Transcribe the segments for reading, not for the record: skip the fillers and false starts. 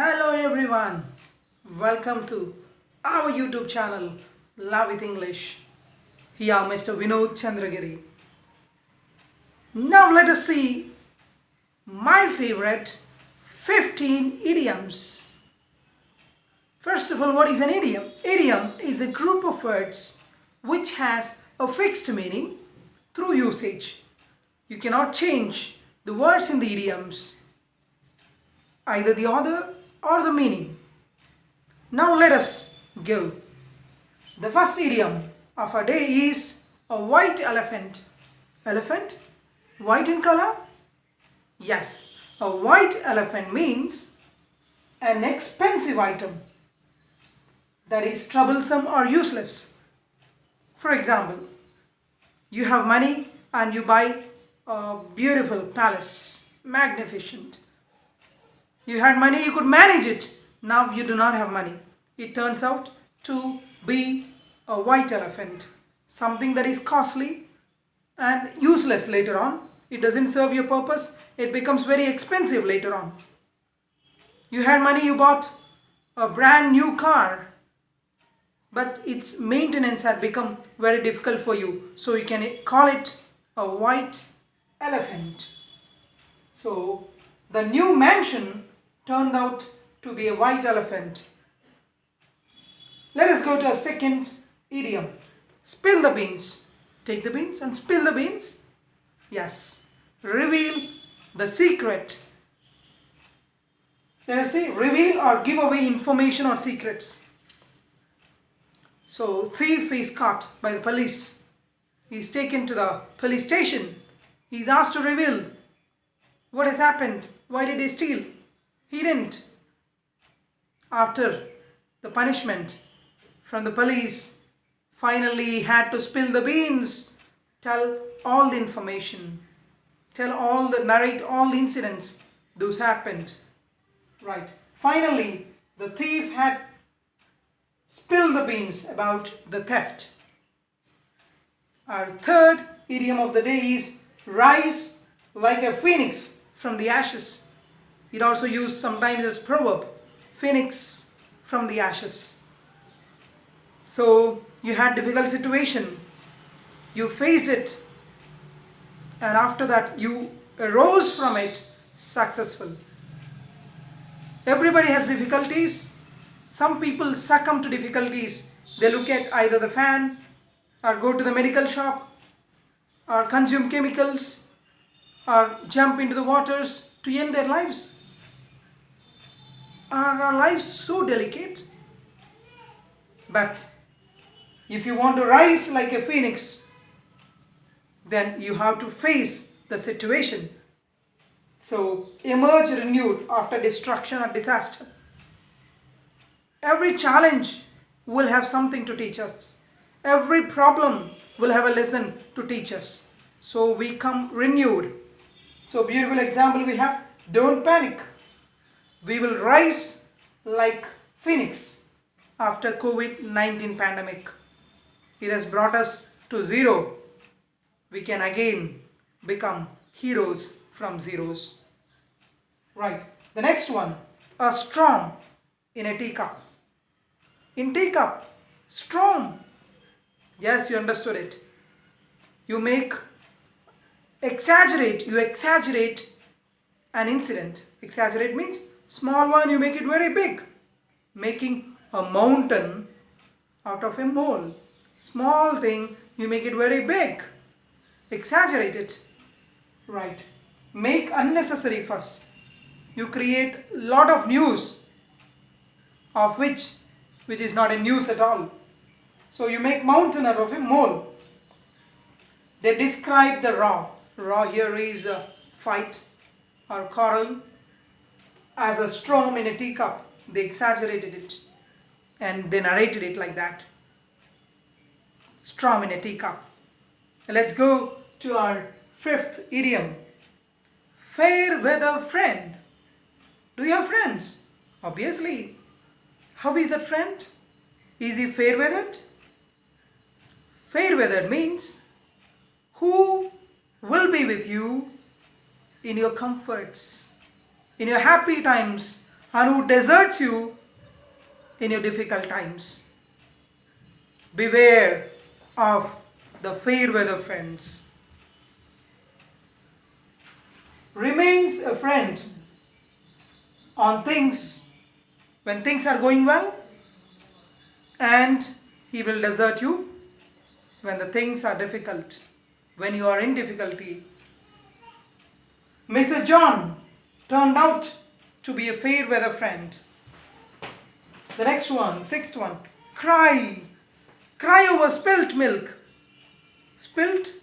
Hello everyone, welcome to our YouTube channel Love with English. Here Mr. Vinod Chandragiri. Now let us see my favorite 15 idioms. First of all, what is an idiom? Idiom is a group of words which has a fixed meaning through usage. You cannot change the words in the idioms, either the order or the meaning. Now let us go. The first idiom of our day is a white elephant. Elephant? White in color? Yes, a white elephant means an expensive item that is troublesome or useless. For example, you have money and you buy a beautiful palace, magnificent. You had money, you could manage it. Now you do not have money. It turns out to be a white elephant. Something that is costly and useless later on. It doesn't serve your purpose. It becomes very expensive later on. You had money, you bought a brand new car, but its maintenance had become very difficult for you. So you can call it a white elephant. So the new mansion turned out to be a white elephant. Let us go to a second idiom. Spill the beans. Take the beans and spill the beans. Yes. Reveal the secret. Let us say reveal or give away information or secrets. So thief is caught by the police. He is taken to the police station. He is asked to reveal what has happened. Why did he steal? He didn't. After the punishment from the police, finally he had to spill the beans, tell all the information, narrate all the incidents those happened. Right. Finally, the thief had spilled the beans about the theft. Our third idiom of the day is rise like a phoenix from the ashes. It also used sometimes as proverb, phoenix from the ashes. So you had difficult situation, you faced it, and after that you arose from it successful. Everybody has difficulties. Some people succumb to difficulties. They look at either the fan or go to the medical shop or consume chemicals or jump into the waters to end their lives. Are our lives so delicate? But if you want to rise like a phoenix, then you have to face the situation. So emerge renewed after destruction or disaster. Every challenge will have something to teach us. Every problem will have a lesson to teach us. So we come renewed. So beautiful example we have, don't panic. We will rise like phoenix after COVID-19 pandemic. It has brought us to zero. We can again become heroes from zeros. Right. The next one, a storm in a teacup. In teacup, storm. Yes, you understood it. You exaggerate an incident. Exaggerate means small one, you make it very big. Making a mountain out of a mole. Small thing, you make it very big. Exaggerate it. Right. Make unnecessary fuss. You create a lot of news of which is not a news at all. So you make mountain out of a mole. They describe the raw. Raw here is a fight or quarrel as a storm in a teacup. They exaggerated it and they narrated it like that. Storm in a teacup. Let's go to our fifth idiom. Fair weather friend. Do you have friends? Obviously. How is that friend? Is he fair weathered? Fair weathered means who will be with you in your comforts, in your happy times, and who deserts you in your difficult times. Beware of the fair weather friends. Remains a friend on things when things are going well, and he will desert you when the things are difficult, when you are in difficulty. Mr. John turned out to be a fair weather friend. The next one, sixth one, cry. Cry over spilt milk. Spilt?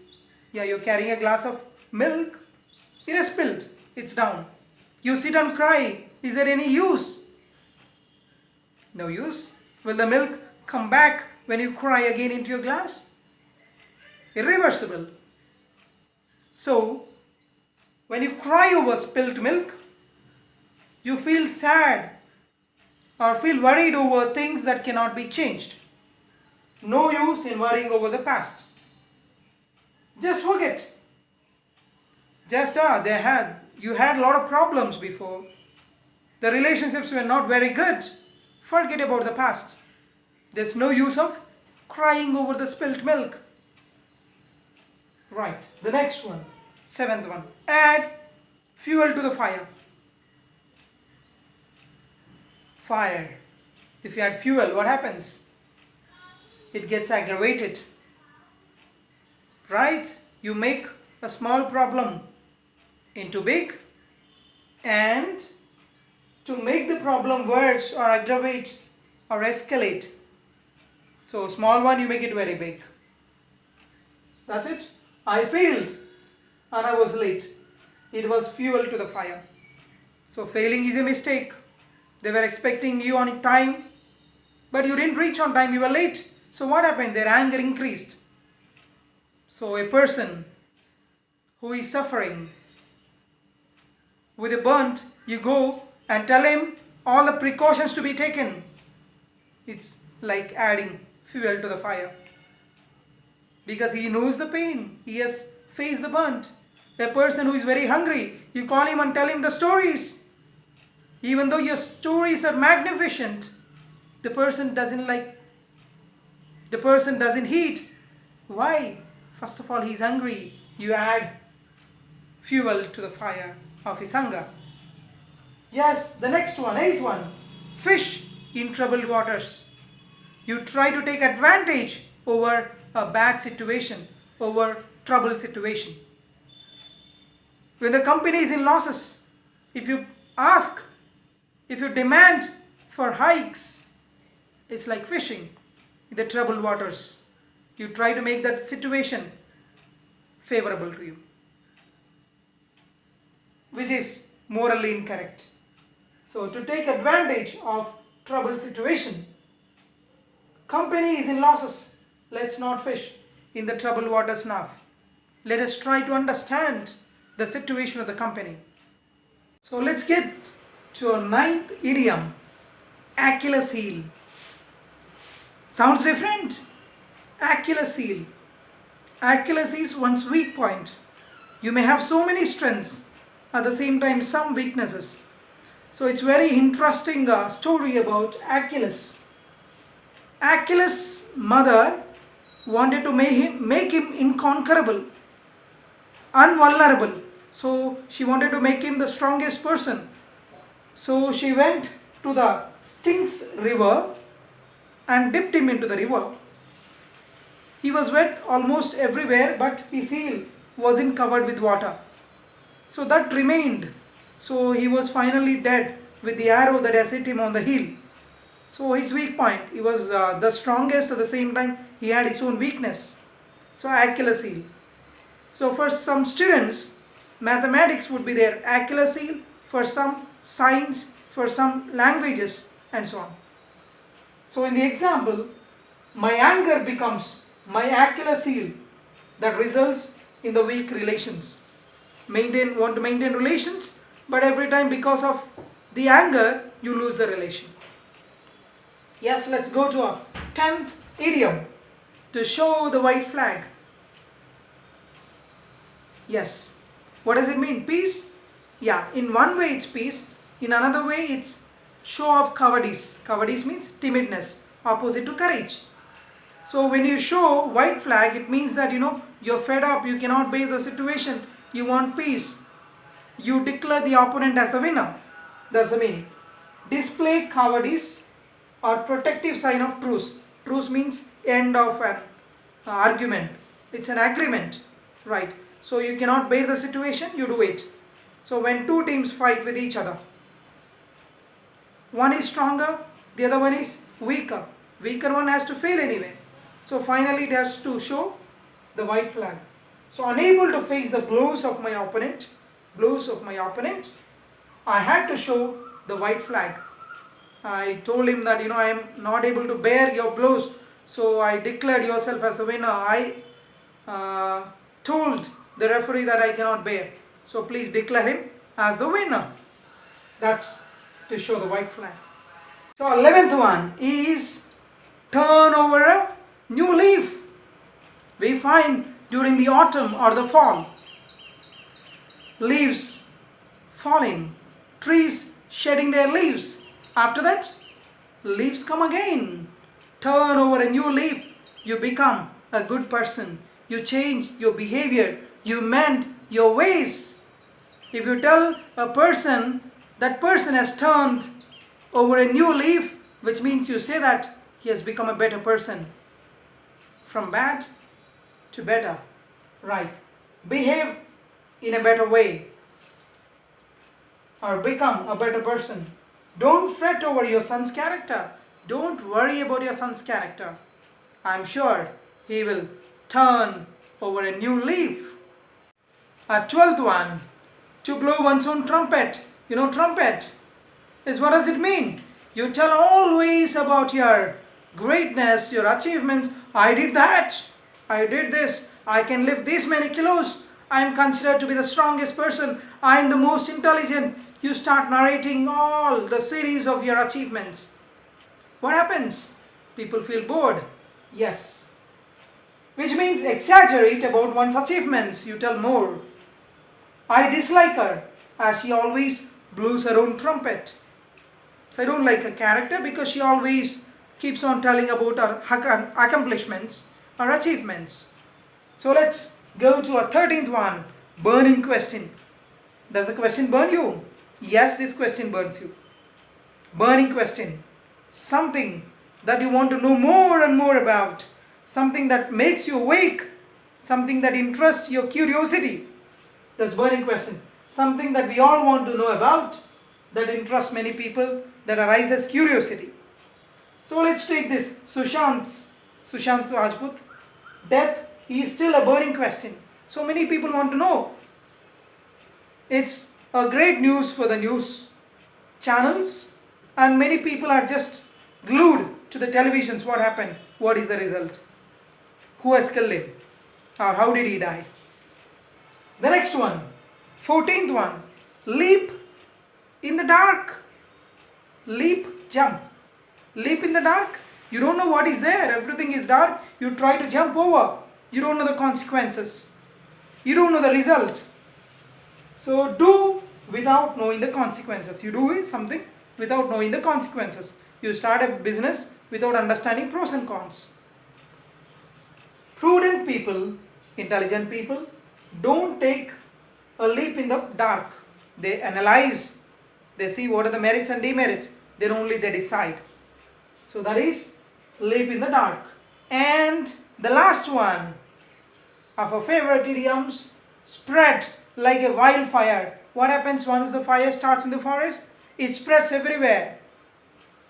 Yeah, you're carrying a glass of milk. It is spilt. It's down. You sit and cry. Is there any use? No use. Will the milk come back when you cry again into your glass? Irreversible. So, when you cry over spilt milk, you feel sad or feel worried over things that cannot be changed. No use in worrying over the past. Just forget. You had a lot of problems before. The relationships were not very good. Forget about the past. There's no use of crying over the spilt milk. Right, the next one, seventh one. Add fuel to the fire. Fire. If you add fuel, what happens? It gets aggravated. Right? You make a small problem into big, and to make the problem worse or aggravate or escalate, so small one you make it very big. That's it. I failed and I was late. It was fuel to the fire. So failing is a mistake. They were expecting you on time, but you didn't reach on time, you were late. So what happened? Their anger increased. So a person who is suffering with a burnt, you go and tell him all the precautions to be taken. It's like adding fuel to the fire. Because he knows the pain. He has faced the burnt. A person who is very hungry, you call him and tell him the stories. Even though your stories are magnificent, the person doesn't like, the person doesn't eat. Why? First of all, he's hungry. You add fuel to the fire of his hunger. Yes, the next one, eighth one. Fish in troubled waters. You try to take advantage over a bad situation, over troubled situation. When the company is in losses, if you ask, if you demand for hikes, it's like fishing in the troubled waters. You try to make that situation favorable to you, which is morally incorrect. So to take advantage of troubled situation, company is in losses. Let's not fish in the troubled waters now. Let us try to understand the situation of the company. So let's get to our ninth idiom, Achilles heel. Sounds different? Achilles heel. Achilles is one's weak point. You may have so many strengths, at the same time some weaknesses. So it's very interesting story about Achilles. Achilles' mother wanted to make him inconquerable, invulnerable. So she wanted to make him the strongest person. So she went to the Styx river and dipped him into the river. He was wet almost everywhere, but his heel wasn't covered with water. So that remained. So he was finally dead with the arrow that has hit him on the heel. So his weak point, he was the strongest, at the same time he had his own weakness. So Achilles heel. So for some students, mathematics would be their Achilles heel, for some science, for some languages, and so on. So in the example, my anger becomes my Achilles heel, that results in the weak relations. Want to maintain relations, but every time because of the anger, you lose the relation. Yes, let's go to our 10th idiom, to show the white flag. Yes. What does it mean? Peace? Yeah, in one way it's peace, in another way it's show of cowardice. Cowardice means timidness, opposite to courage. So when you show white flag, it means that you're fed up, you cannot bear the situation, you want peace. You declare the opponent as the winner. That's the meaning. Display cowardice or protective sign of truce. Truce means end of an argument. It's an agreement, right? So you cannot bear the situation, you do it. So when two teams fight with each other, one is stronger, the other one is weaker. Weaker one has to fail anyway. So finally it has to show the white flag. So unable to face the blows of my opponent, I had to show the white flag. I told him that I am not able to bear your blows, so I declared yourself as the winner. I told the referee that I cannot bear, so please declare him as the winner. That's to show the white flag. So 11th one is turn over a new leaf. We find during the autumn or the fall, leaves falling, trees shedding their leaves. After that, leaves come again. Turn over a new leaf. You become a good person. You change your behavior. You mend your ways. If you tell a person, that person has turned over a new leaf, which means you say that he has become a better person. From bad to better. Right. Behave in a better way. Or become a better person. Don't fret over your son's character. Don't worry about your son's character. I'm sure he will turn over a new leaf. A 12th one, to blow one's own trumpet. Trumpet is, what does it mean? You tell always about your greatness, your achievements. I did that. I did this. I can lift this many kilos. I am considered to be the strongest person. I am the most intelligent. You start narrating all the series of your achievements. What happens? People feel bored. Yes. Which means exaggerate about one's achievements. You tell more. I dislike her as she always blows her own trumpet. So I don't like her character because she always keeps on telling about her accomplishments, her achievements. So let's go to a 13th one. Burning question. Does the question burn you? Yes, this question burns you. Burning question. Something that you want to know more and more about. Something that makes you awake. Something that interests your curiosity. That's burning question. Something that we all want to know about. That interests many people. That arises curiosity. So let's take this. Sushant Rajput. Death is still a burning question. So many people want to know. It's a great news for the news channels, and many people are just glued to the televisions. What happened? What is the result? Who has killed him? Or how did he die? The next one, 14th one, leap in the dark. Leap, jump. Leap in the dark. You don't know what is there. Everything is dark. You try to jump over. You don't know the consequences. You don't know the result. So do without knowing the consequences. You do something without knowing the consequences. You start a business without understanding pros and cons. Prudent people, intelligent people, don't take a leap in the dark. They analyze. They see what are the merits and demerits. Then only they decide. So that is leap in the dark. And the last one of our favorite idioms, spread like a wildfire. What happens once the fire starts in the forest? It spreads everywhere.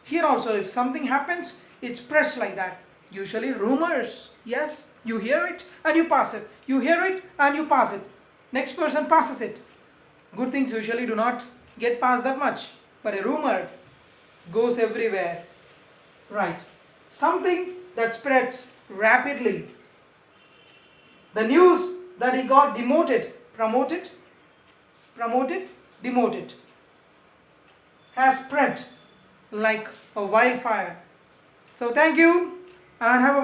Here also, if something happens, it spreads like that. Usually rumors. Yes, you hear it and you pass it. You hear it and you pass it. Next person passes it. Good things usually do not get passed that much. But a rumor goes everywhere. Right. Something that spreads rapidly. The news that he got demoted, promoted, demoted, has spread like a wildfire. So thank you and have a